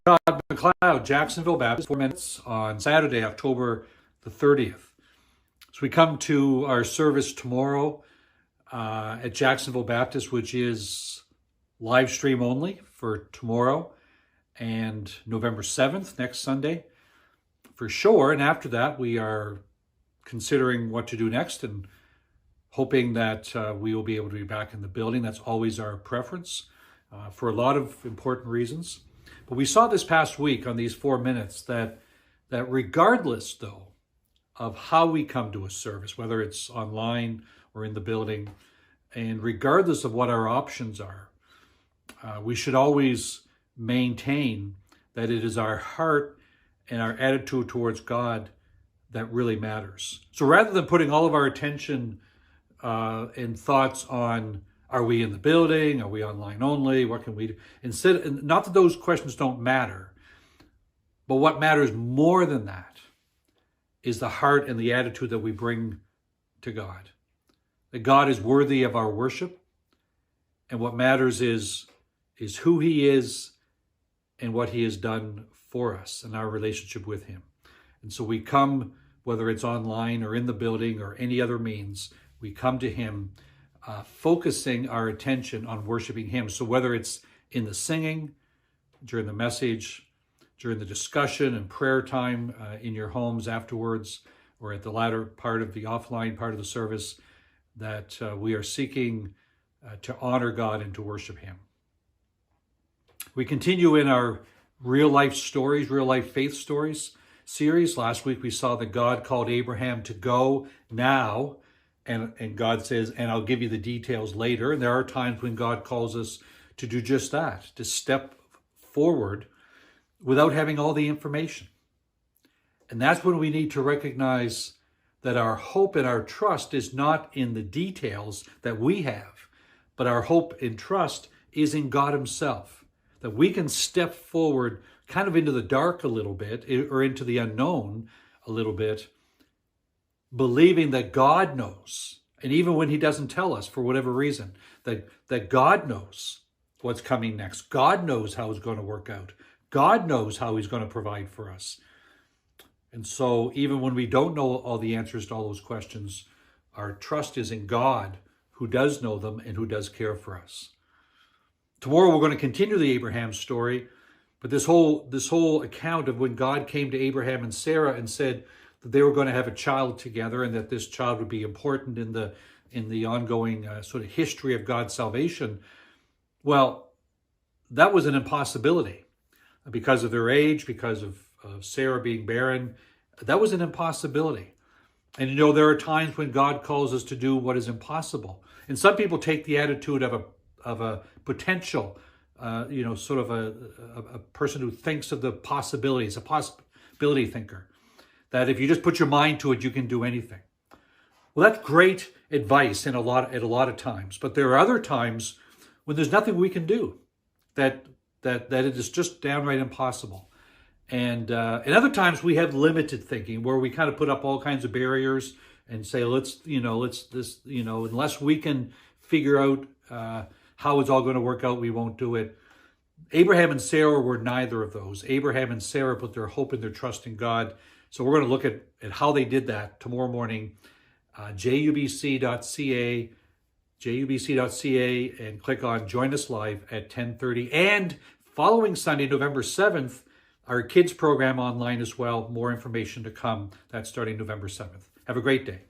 Todd McLeod, Jacksonville Baptist, 4 minutes on Saturday, October the 30th. So we come to our service tomorrow at Jacksonville Baptist, which is live stream only for tomorrow and November 7th, next Sunday, for sure. And after that, we are considering what to do next and hoping that we will be able to be back in the building. That's always our preference for a lot of important reasons. But we saw this past week on these 4 minutes that regardless, though, of how we come to a service, whether it's online or in the building, and regardless of what our options are, we should always maintain that it is our heart and our attitude towards God that really matters. So rather than putting all of our attention and thoughts on, are we in the building? Are we online only? What can we do? Instead, not that those questions don't matter, but what matters more than that is the heart and the attitude that we bring to God. That God is worthy of our worship, and what matters is who He is and what He has done for us and our relationship with Him. And so we come, whether it's online or in the building or any other means, we come to Him focusing our attention on worshiping Him. So whether it's in the singing, during the message, during the discussion and prayer time in your homes afterwards, or at the latter part of the offline part of the service, that we are seeking to honor God and to worship Him. We continue in our real life stories, real life faith stories series. Last week we saw that God called Abraham to go now, and God says, and I'll give you the details later. And there are times when God calls us to do just that, to step forward without having all the information. And that's when we need to recognize that our hope and our trust is not in the details that we have, but our hope and trust is in God Himself. That we can step forward kind of into the dark a little bit, or into the unknown a little bit, believing that God knows. And even when He doesn't tell us for whatever reason, that God knows what's coming next. God knows how it's going to work out. God knows how He's going to provide for us. And so even when we don't know all the answers to all those questions, our trust is in God, who does know them and who does care for us. Tomorrow we're going to continue the Abraham story, but this whole account of when God came to Abraham and Sarah and said that they were going to have a child together, and that this child would be important in the ongoing sort of history of God's salvation. Well, that was an impossibility because of their age, because of Sarah being barren. That was an impossibility. And you know, there are times when God calls us to do what is impossible. And some people take the attitude of a potential, sort of a person who thinks of the possibilities, a possibility thinker, that if you just put your mind to it, you can do anything. Well, that's great advice at a lot of times, but there are other times when there's nothing we can do, that it is just downright impossible. And other times we have limited thinking, where we kind of put up all kinds of barriers and say, unless we can figure out how it's all going to work out, we won't do it. Abraham and Sarah were neither of those. Abraham and Sarah put their hope and their trust in God. So we're going to look at how they did that tomorrow morning. jubc.ca, and click on Join Us Live at 10:30. And following Sunday, November 7th, our kids program online as well. More information to come. That's starting November 7th. Have a great day.